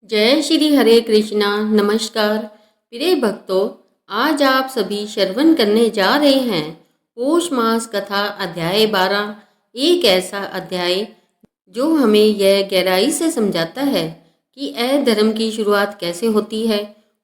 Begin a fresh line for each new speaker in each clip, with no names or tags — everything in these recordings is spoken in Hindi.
जय श्री हरे कृष्णा। नमस्कार प्रिय भक्तों, आज आप सभी श्रवण करने जा रहे हैं पौष मास कथा अध्याय 12। एक ऐसा अध्याय जो हमें यह गहराई से समझाता है कि अधर्म की शुरुआत कैसे होती है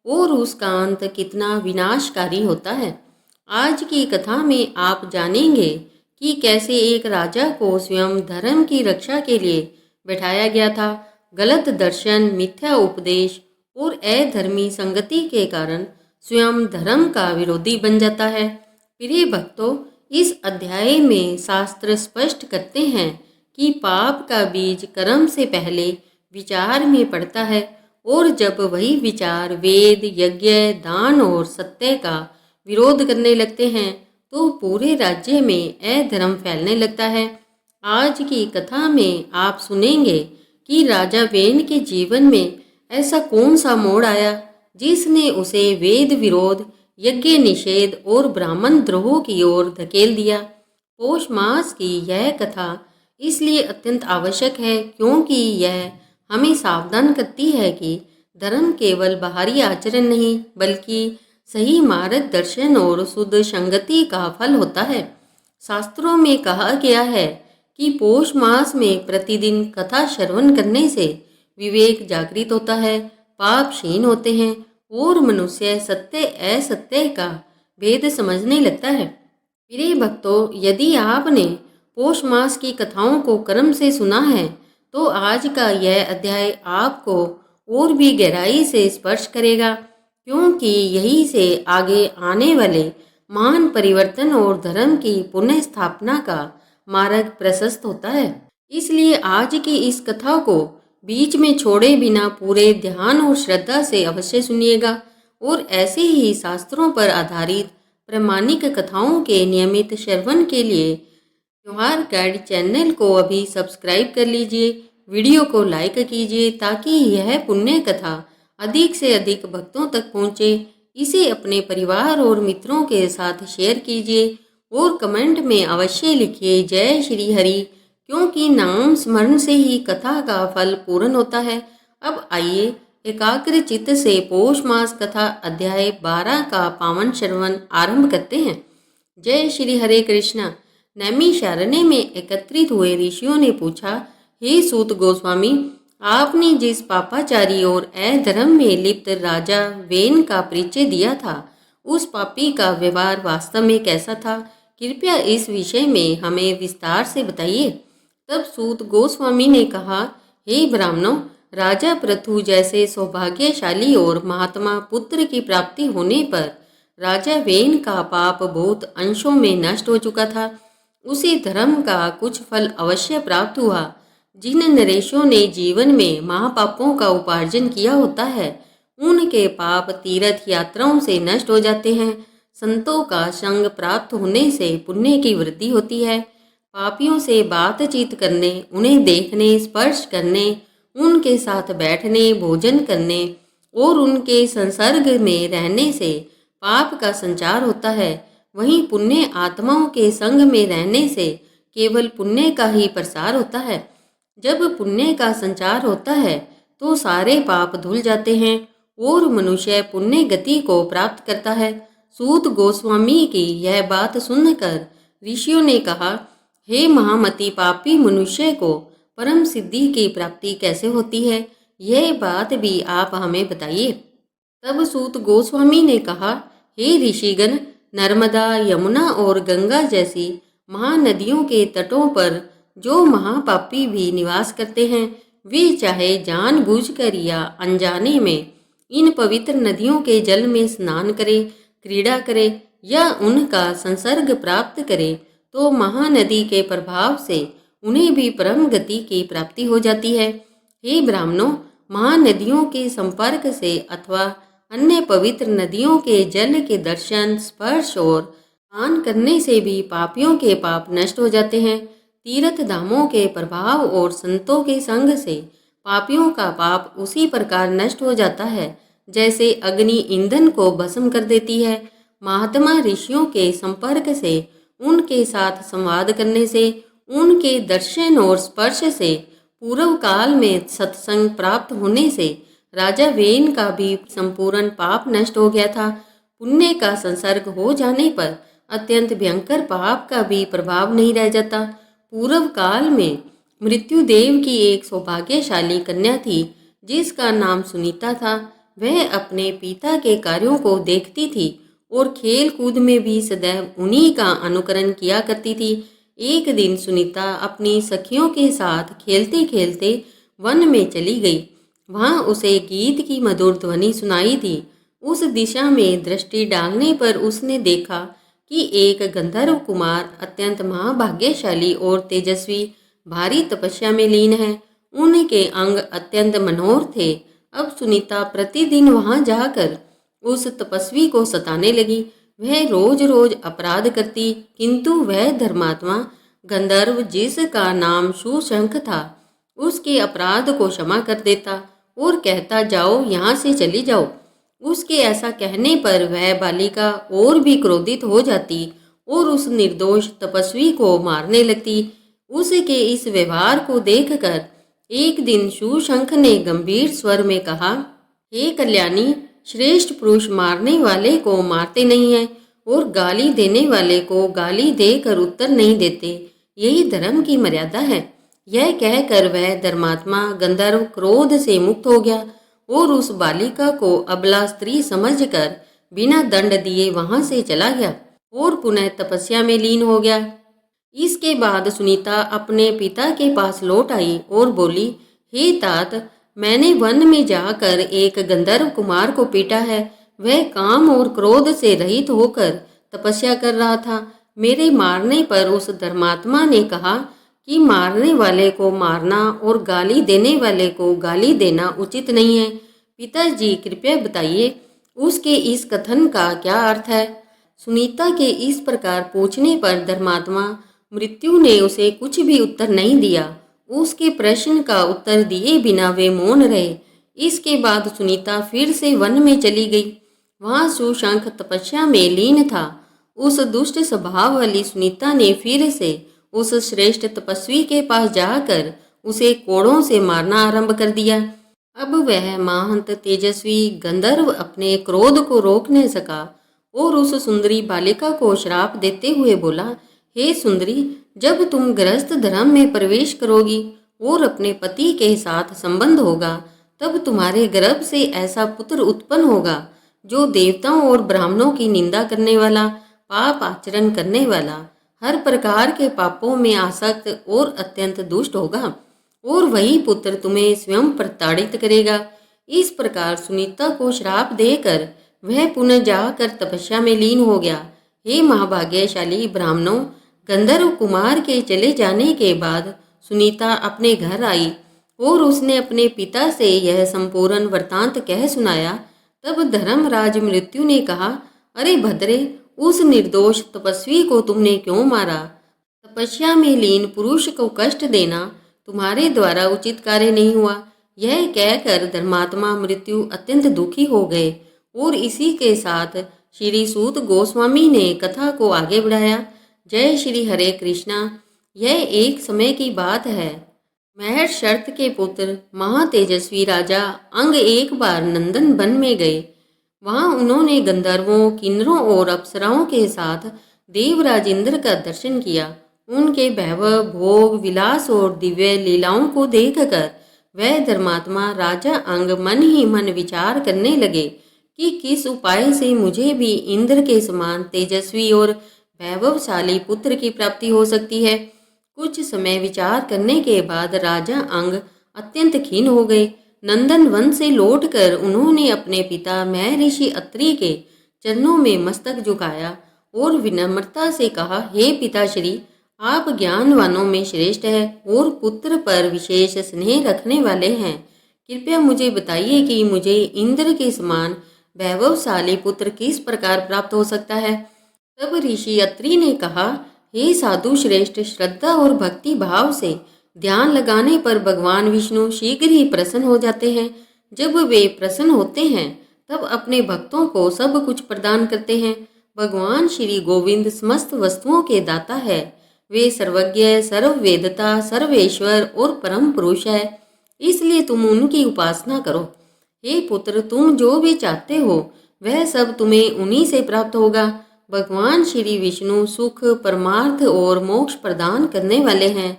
और उसका अंत कितना विनाशकारी होता है। आज की कथा में आप जानेंगे कि कैसे एक राजा को स्वयं धर्म की रक्षा के लिए बैठाया गया था। गलत दर्शन, मिथ्या उपदेश और अधर्मी संगति के कारण स्वयं धर्म का विरोधी बन जाता है। प्रिय भक्तों, इस अध्याय में शास्त्र स्पष्ट करते हैं कि पाप का बीज कर्म से पहले विचार में पड़ता है और जब वही विचार वेद, यज्ञ, दान और सत्य का विरोध करने लगते हैं तो पूरे राज्य में अधर्म फैलने लगता है। आज की कथा में आप सुनेंगे कि राजा वेन के जीवन में ऐसा कौन सा मोड़ आया जिसने उसे वेद विरोध, यज्ञ निषेध और ब्राह्मण द्रोह की ओर धकेल दिया। पौष मास की यह कथा इसलिए अत्यंत आवश्यक है क्योंकि यह हमें सावधान करती है कि धर्म केवल बाहरी आचरण नहीं बल्कि सही मार्गदर्शन और शुद्ध संगति का फल होता है। शास्त्रों में कहा गया है कि पौष मास में प्रतिदिन कथा श्रवण करने से विवेक जागृत होता है, पाप क्षीण होते हैं और मनुष्य सत्य असत्य का भेद समझने लगता है। प्रिय भक्तों, यदि आपने पौष मास की कथाओं को क्रम से सुना है तो आज का यह अध्याय आपको और भी गहराई से स्पर्श करेगा, क्योंकि यही से आगे आने वाले महान परिवर्तन और धर्म की पुनः स्थापना का मार्ग प्रशस्त होता है। इसलिए आज की इस कथा को बीच में छोड़े बिना पूरे ध्यान और श्रद्धा से अवश्य सुनिएगा और ऐसे ही शास्त्रों पर आधारित प्रामाणिक कथाओं के नियमित श्रवण के लिए त्योहार गाइड चैनल को अभी सब्सक्राइब कर लीजिए, वीडियो को लाइक कीजिए ताकि यह पुण्य कथा अधिक से अधिक भक्तों तक पहुँचे। इसे अपने परिवार और मित्रों के साथ शेयर कीजिए और कमेंट में अवश्य लिखिए जय श्री हरि, क्योंकि नाम स्मरण से ही कथा का फल पूर्ण होता है। अब आइए एकाग्र चित्त से पौष मास कथा अध्याय 12 का पावन श्रवण आरंभ करते हैं। जय श्री हरे कृष्णा। नैमिषारण्य में एकत्रित हुए ऋषियों ने पूछा, हे सूत गोस्वामी, आपने जिस पापाचारी और अधर्म में लिप्त राजा वेन का परिचय दिया था उस पापी का व्यवहार वास्तव में कैसा था? कृपया इस विषय में हमें विस्तार से बताइए। तब सूत गोस्वामी ने कहा, हे ब्राह्मणों, राजा पृथु जैसे सौभाग्यशाली और महात्मा पुत्र की प्राप्ति होने पर राजा वेन का पाप बहुत अंशों में नष्ट हो चुका था। उसे धर्म का कुछ फल अवश्य प्राप्त हुआ। जिन नरेशों ने जीवन में महापापों का उपार्जन किया होता है उनके पाप तीर्थ यात्राओं से नष्ट हो जाते हैं। संतों का संग प्राप्त होने से पुण्य की वृद्धि होती है। पापियों से बातचीत करने, उन्हें देखने, स्पर्श करने, उनके साथ बैठने, भोजन करने और उनके संसर्ग में रहने से पाप का संचार होता है। वहीं पुण्य आत्माओं के संग में रहने से केवल पुण्य का ही प्रसार होता है। जब पुण्य का संचार होता है तो सारे पाप धुल जाते हैं और मनुष्य पुण्य गति को प्राप्त करता है। सूत गोस्वामी की यह बात सुनकर ऋषियों ने कहा, हे महामति, पापी मनुष्य को परम सिद्धि की प्राप्ति कैसे होती है? यह बात भी आप हमें बताइए। तब सूत गोस्वामी ने कहा, हे ऋषिगण, नर्मदा, यमुना और गंगा जैसी महानदियों के तटों पर जो महापापी भी निवास करते हैं वे चाहे जानबूझकर या अनजाने में इन पवित्र नदियों के जल में स्नान करें, क्रीड़ा करें या उनका संसर्ग प्राप्त करें तो महानदी के प्रभाव से उन्हें भी परम गति की प्राप्ति हो जाती है। हे ब्राह्मणों, महानदियों के संपर्क से अथवा अन्य पवित्र नदियों के जल के दर्शन, स्पर्श और स्नान करने से भी पापियों के पाप नष्ट हो जाते हैं। तीर्थ धामों के प्रभाव और संतों के संग से पापियों का पाप उसी प्रकार नष्ट हो जाता है जैसे अग्नि ईंधन को भस्म कर देती है। महात्मा ऋषियों के संपर्क से, उनके साथ संवाद करने से, उनके दर्शन और स्पर्श से, पूर्व काल में सत्संग प्राप्त होने से राजा वेन का भी संपूर्ण पाप नष्ट हो गया था। पुण्य का संसर्ग हो जाने पर अत्यंत भयंकर पाप का भी प्रभाव नहीं रह जाता। पूर्व काल में मृत्युदेव की एक सौभाग्यशाली कन्या थी जिसका नाम सुनीता था। वह अपने पिता के कार्यों को देखती थी और खेल कूद में भी सदैव उन्हीं का अनुकरण किया करती थी। एक दिन सुनीता अपनी सखियों के साथ खेलते खेलते वन में चली गई। वहां उसे गीत की मधुर ध्वनि सुनाई दी। उस दिशा में दृष्टि डालने पर उसने देखा कि एक गंधर्व कुमार अत्यंत महाभाग्यशाली और तेजस्वी भारी तपस्या में लीन है। उनके अंग अत्यंत मनोहर थे। अब सुनीता प्रतिदिन वहां जाकर उस तपस्वी को सताने लगी। वह रोज रोज अपराध करती, किंतु वह धर्मात्मा गंधर्व जिसका नाम सुशंख था उसके अपराध को क्षमा कर देता और कहता, जाओ यहाँ से चली जाओ। उसके ऐसा कहने पर वह बालिका और भी क्रोधित हो जाती और उस निर्दोष तपस्वी को मारने लगती। उसके इस व्यवहार को देखकर एक दिन सुशंख ने गंभीर स्वर में कहा, हे कल्याणी, श्रेष्ठ पुरुष मारने वाले को मारते नहीं हैं और गाली देने वाले को गाली देकर उत्तर नहीं देते। यही धर्म की मर्यादा है। यह कहकर वह धर्मात्मा गंधर्व क्रोध से मुक्त हो गया और उस बालिका को अबला स्त्री समझकर बिना दंड दिए वहां से चला गया और पुनः तपस्या में लीन हो गया। इसके बाद सुनीता अपने पिता के पास लौट आई और बोली, हे तात, मैंने वन में जाकर एक गंधर्व कुमार को पीटा है। वह काम और क्रोध से रहित होकर तपस्या कर रहा था। मेरे मारने पर उस धर्मात्मा ने कहा कि मारने वाले को मारना और गाली देने वाले को गाली देना उचित नहीं है। पिताजी, कृपया बताइए उसके इस कथन का क्या अर्थ है। सुनीता के इस प्रकार पूछने पर धर्मात्मा मृत्यु ने उसे कुछ भी उत्तर नहीं दिया। उसके प्रश्न का उत्तर दिए बिना वे मौन रहे। इसके बाद सुनीता फिर से वन में चली गई। वहां सुशंख तपस्या में लीन था। उस दुष्ट स्वभाव वाली सुनीता ने फिर से उस श्रेष्ठ तपस्वी के पास जाकर उसे कोड़ों से मारना आरंभ कर दिया। अब वह महंत तेजस्वी गंधर्व अपने क्रोध को रोक नहीं सका और उस सुंदरी बालिका को श्राप देते हुए बोला, हे सुंदरी, जब तुम गृहस्थ धर्म में प्रवेश करोगी और अपने पति के साथ संबंध होगा, तब तुम्हारे गर्भ से ऐसा पुत्र उत्पन्न होगा जो देवताओं और ब्राह्मणों की निंदा करने वाला, पाप आचरण करने वाला, हर प्रकार के पापों में आसक्त और अत्यंत दुष्ट होगा और वही पुत्र तुम्हें स्वयं प्रताड़ित करेगा। इस प्रकार सुनीता को श्राप देकर वह पुनः जाकर तपस्या में लीन हो गया। हे महाभाग्यशाली ब्राह्मणों, गंधर्व कुमार के चले जाने के बाद सुनीता अपने घर आई और उसने अपने पिता से यह संपूर्ण वृतांत कह सुनाया। तब धर्मराज मृत्यु ने कहा, अरे भद्रे, उस निर्दोष तपस्वी को तुमने क्यों मारा? तपस्या में लीन पुरुष को कष्ट देना तुम्हारे द्वारा उचित कार्य नहीं हुआ। यह कहकर धर्मात्मा मृत्यु अत्यंत दुखी हो गए और इसी के साथ श्री सूत गोस्वामी ने कथा को आगे बढ़ाया। जय श्री हरे कृष्णा। यह एक समय की बात है। महर्षि शर्त के पुत्र महातेजस्वी राजा अंग एक बार नंदन वन में गए। वहां उन्होंने गंधर्वों, किन्नरों और अप्सराओं के साथ देवराज इंद्र का दर्शन किया। उनके वैभव, भोग, विलास और दिव्य लीलाओं को देखकर वह धर्मात्मा राजा अंग मन ही मन विचार करने लगे कि किस उपाय से मुझे भी इंद्र के समान तेजस्वी और वैभवशाली पुत्र की प्राप्ति हो सकती है। कुछ समय विचार करने के बाद राजा अंग अत्यंत खिन्न हो गए। नंदन वन से लौटकर उन्होंने अपने पिता महर्षि अत्रि के चरणों में मस्तक झुकाया और विनम्रता से कहा, हे पिताश्री, आप ज्ञानवानों में श्रेष्ठ हैं और पुत्र पर विशेष स्नेह रखने वाले हैं। कृपया मुझे बताइए कि मुझे इंद्र के समान वैभवशाली पुत्र किस प्रकार प्राप्त हो सकता है। तब ऋषि अत्रि ने कहा, हे साधु श्रेष्ठ, श्रद्धा और भक्ति भाव से ध्यान लगाने पर भगवान विष्णु शीघ्र ही प्रसन्न हो जाते हैं। जब वे प्रसन्न होते हैं तब अपने भक्तों को सब कुछ प्रदान करते हैं। भगवान श्री गोविंद समस्त वस्तुओं के दाता है। वे सर्वज्ञ, सर्ववेदता, सर्वेश्वर और परम पुरुष है। इसलिए तुम उनकी उपासना करो। हे पुत्र, तुम जो भी चाहते हो वह सब तुम्हें उन्हीं से प्राप्त होगा। भगवान श्री विष्णु सुख, परमार्थ और मोक्ष प्रदान करने वाले हैं।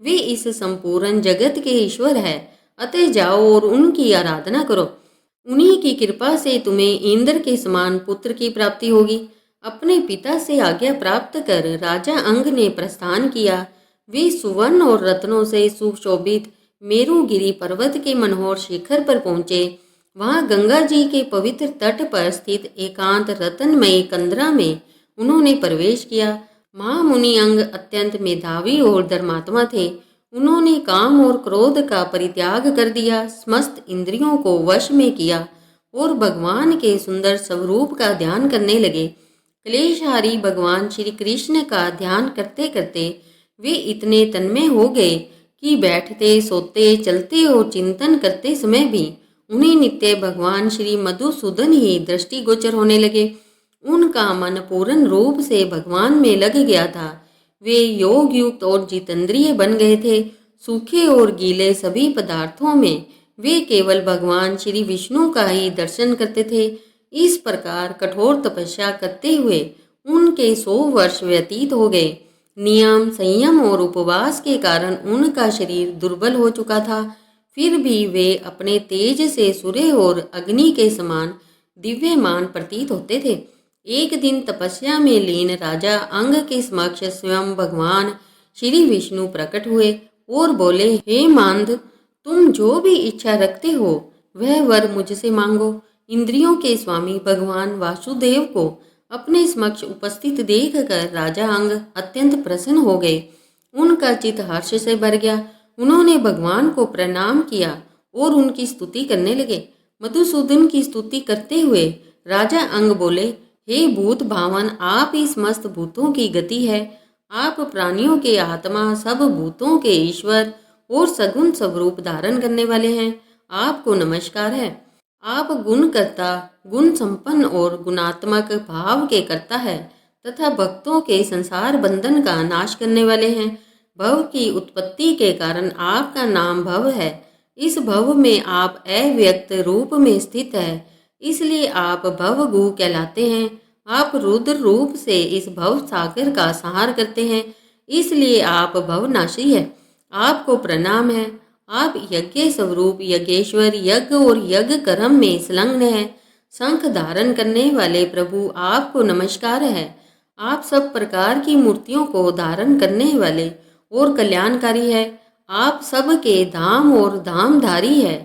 वे इस संपूर्ण जगत के ईश्वर है। अतः जाओ और उनकी आराधना करो। उन्हीं की कृपा से तुम्हें इंद्र के समान पुत्र की प्राप्ति होगी। अपने पिता से आज्ञा प्राप्त कर राजा अंग ने प्रस्थान किया। वे सुवर्ण और रत्नों से सुशोभित मेरुगिरी पर्वत के मनोहर शिखर पर पहुंचे। वहां गंगा जी के पवित्र तट पर स्थित एकांत रत्नमयी कंदरा में उन्होंने प्रवेश किया। महामुनि अंग अत्यंत मेधावी और धर्मात्मा थे। उन्होंने काम और क्रोध का परित्याग कर दिया, समस्त इंद्रियों को वश में किया और भगवान के सुंदर स्वरूप का ध्यान करने लगे। क्लेशहारी भगवान श्री कृष्ण का ध्यान करते करते वे इतने तन्मय हो गए कि बैठते, सोते, चलते और चिंतन करते समय भी उन्हें नित्य भगवान श्री मधुसूदन ही दृष्टिगोचर होने लगे। उनका मन पूर्ण रूप से भगवान में लग गया था। वे योग युक्त और जितेंद्रिय बन गए थे। सूखे और गीले सभी पदार्थों में वे केवल भगवान श्री विष्णु का ही दर्शन करते थे। इस प्रकार कठोर तपस्या करते हुए उनके 100 वर्ष व्यतीत हो गए। नियम, संयम और उपवास के कारण उनका शरीर दुर्बल हो चुका था। फिर भी वे अपने तेज से सूर्य और अग्नि के समान दिव्यमान प्रतीत होते थे। एक दिन तपस्या में लीन राजा अंग के समक्ष स्वयं भगवान श्री विष्णु प्रकट हुए और बोले, हे मांद, तुम जो भी इच्छा रखते हो वह वर मुझसे मांगो। इंद्रियों के स्वामी भगवान वासुदेव को अपने समक्ष उपस्थित देखकर राजा अंग अत्यंत प्रसन्न हो गए। उनका चित्त हर्ष से भर गया। उन्होंने भगवान को प्रणाम किया और उनकी स्तुति करने लगे। मधुसूदन की स्तुति करते हुए राजा अंग बोले, हे भूत भावन, आप ही समस्त भूतों की गति है। आप प्राणियों के आत्मा, सब भूतों के ईश्वर और सगुण स्वरूप धारण करने वाले हैं। आपको नमस्कार है। आप गुण कर्ता, गुण संपन्न और गुणात्मक भाव के कर्ता है तथा भक्तों के संसार बंधन का नाश करने वाले हैं। भव की उत्पत्ति के कारण आपका नाम भव है। इस भव में आप अव्यक्त रूप में स्थित है, इसलिए आप भवगु कहलाते हैं। आप रुद्र रूप से इस भव सागर का संहार करते हैं, इसलिए आप भवनाशी है। आपको प्रणाम है। आप यज्ञ स्वरूप यज्ञेश्वर, यज्ञ और यज्ञ कर्म में संलग्न है। शंख धारण करने वाले प्रभु, आपको नमस्कार है। आप सब प्रकार की मूर्तियों को धारण करने वाले और कल्याणकारी है। आप सबके धाम और धामधारी है।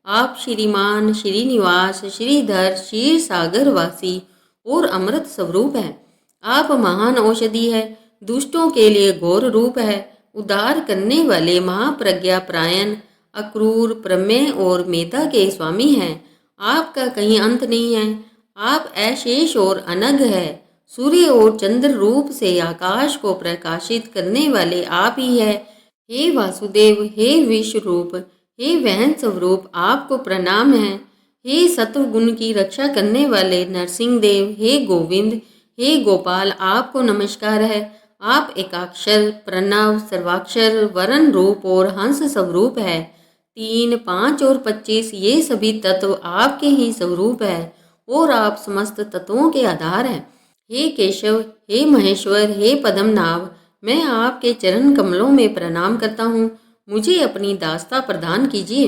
आप श्रीमान, श्रीनिवास, श्रीधर, क्षीर सागर वासी और अमृत स्वरूप है। आप महान औषधि है, दुष्टों के लिए घोर रूप है, उद्धार करने वाले महाप्रज्ञा प्रायण, अक्रूर, प्रमेय और मेधा के स्वामी हैं। आपका कहीं अंत नहीं है। आप अशेष और अनग है। सूर्य और चंद्र रूप से आकाश को प्रकाशित करने वाले आप ही है। हे वासुदेव, हे विश्व रूप, हे वहन स्वरूप, आपको प्रणाम है। हे सत्व गुण की रक्षा करने वाले नरसिंह देव, हे गोविंद, हे गोपाल, आपको नमस्कार है। आप एकाक्षर, प्रणव, सर्वाक्षर, वरण रूप और हंस स्वरूप है। 3, 5 और 25 ये सभी तत्व आपके ही स्वरूप है और आप समस्त तत्वों के आधार हैं। हे केशव, हे महेश्वर, हे पद्मनाभ, मैं आपके चरण कमलों में प्रणाम करता हूँ। मुझे अपनी दास्ता प्रदान कीजिए।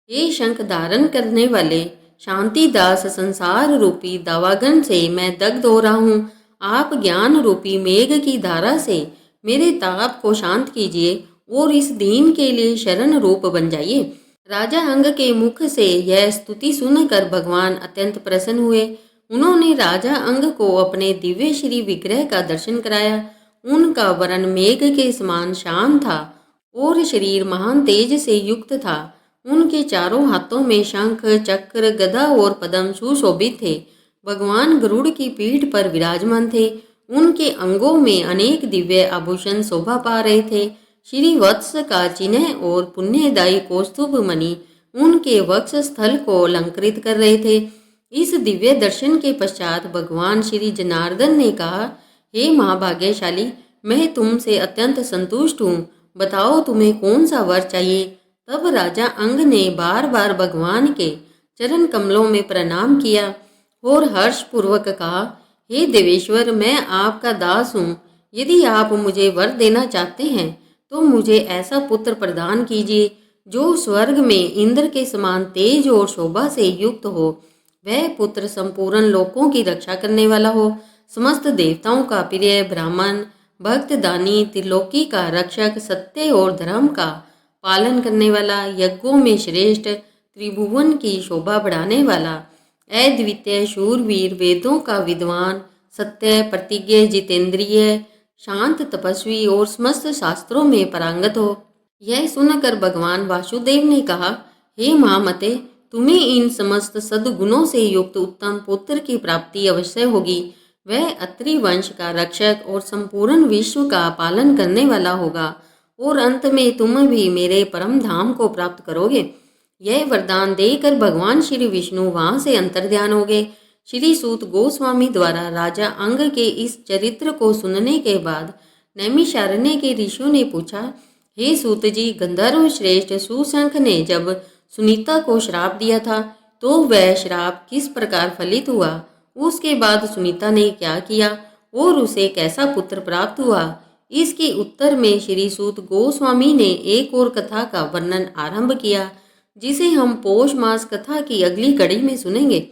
हे शंख धारण करने वाले शांतिदास, संसार रूपी दावागन से मैं दग्ध हो रहा हूँ। आप ज्ञान रूपी मेघ की धारा से मेरे ताप को शांत कीजिए और इस दीन के लिए शरण रूप बन जाइए। राजा अंग के मुख से यह स्तुति सुनकर भगवान अत्यंत प्रसन्न हुए। उन्होंने राजा अंग को अपने दिव्य श्री विग्रह का दर्शन कराया। उनका वर्ण मेघ के समान शांत था और शरीर महान तेज से युक्त था। उनके चारों हाथों में शंख, चक्र, गदा और पद्म सुशोभित थे। भगवान गरुड़ की पीठ पर विराजमान थे। उनके अंगों में अनेक दिव्य आभूषण शोभा पा रहे थे। श्री वत्स का चिन्ह और पुण्यदायी कौस्तुभ मणि उनके वक्ष स्थल को अलंकृत कर रहे थे। इस दिव्य दर्शन के पश्चात भगवान श्री जनार्दन ने कहा, हे महाभाग्यशाली, मैं तुमसे अत्यंत संतुष्ट हूँ। बताओ तुम्हें कौन सा वर चाहिए। तब राजा अंग ने बार बार भगवान के चरण कमलों में प्रणाम किया और हर्षपूर्वक कहा, हे देवेश्वर, मैं आपका दास हूँ। यदि आप मुझे वर देना चाहते हैं तो मुझे ऐसा पुत्र प्रदान कीजिए जो स्वर्ग में इंद्र के समान तेज और शोभा से युक्त हो। वह पुत्र संपूर्ण लोकों की रक्षा करने वाला हो, समस्त देवताओं का प्रिय, ब्राह्मण, भक्त, दानी, त्रिलोकी का रक्षक, सत्य और धर्म का पालन करने वाला, यज्ञों में श्रेष्ठ, त्रिभुवन की शोभा बढ़ाने वाला, अद्वितीय शूरवीर, वेदों का विद्वान, सत्य, प्रतिज्ञ, जितेंद्रिय, शांत, तपस्वी और समस्त शास्त्रों में पारंगत हो। यह सुनकर भगवान वासुदेव ने कहा, हे महामते, तुम्हें इन समस्त सद्गुणों से युक्त उत्तम पुत्र की प्राप्ति अवश्य होगी। वह अत्रि वंश का रक्षक और संपूर्ण विश्व का पालन करने वाला होगा और अंत में तुम भी मेरे परम धाम को प्राप्त करोगे। यह वरदान देकर भगवान श्री विष्णु वहां से अंतर्ध्यान हो गए। श्री सूत गोस्वामी द्वारा राजा अंग के इस चरित्र को सुनने के बाद नैमिषारण्य के ऋषियों ने पूछा, हे सूत जी, गंधर्व श्रेष्ठ सुशंख ने जब सुनीता को श्राप दिया था तो वह श्राप किस प्रकार फलित हुआ? उसके बाद सुनीता ने क्या किया और उसे कैसा पुत्र प्राप्त हुआ? इसके उत्तर में श्री सूत गोस्वामी ने एक और कथा का वर्णन आरंभ किया, जिसे हम पौष मास कथा की अगली कड़ी में सुनेंगे।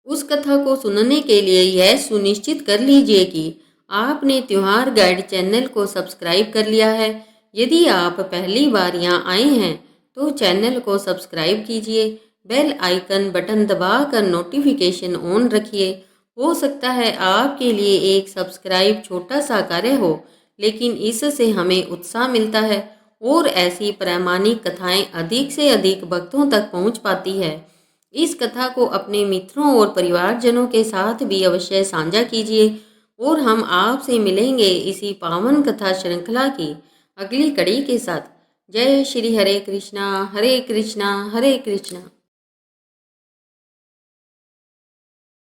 उस कथा को सुनने के लिए यह सुनिश्चित कर लीजिए कि आपने त्योहार गाइड चैनल को सब्सक्राइब कर लिया है। यदि आप पहली बार यहाँ आए हैं तो चैनल को सब्सक्राइब कीजिए, बेल आइकन बटन दबाकर नोटिफिकेशन ऑन रखिए। हो सकता है आपके लिए एक सब्सक्राइब छोटा सा कार्य हो, लेकिन इससे हमें उत्साह मिलता है और ऐसी प्रामाणिक कथाएं अधिक से अधिक भक्तों तक पहुंच पाती है। इस कथा को अपने मित्रों और परिवारजनों के साथ भी अवश्य साझा कीजिए और हम आपसे मिलेंगे इसी पावन कथा श्रृंखला की अगली कड़ी के साथ। जय श्री हरे कृष्णा हरे कृष्णा हरे कृष्णा।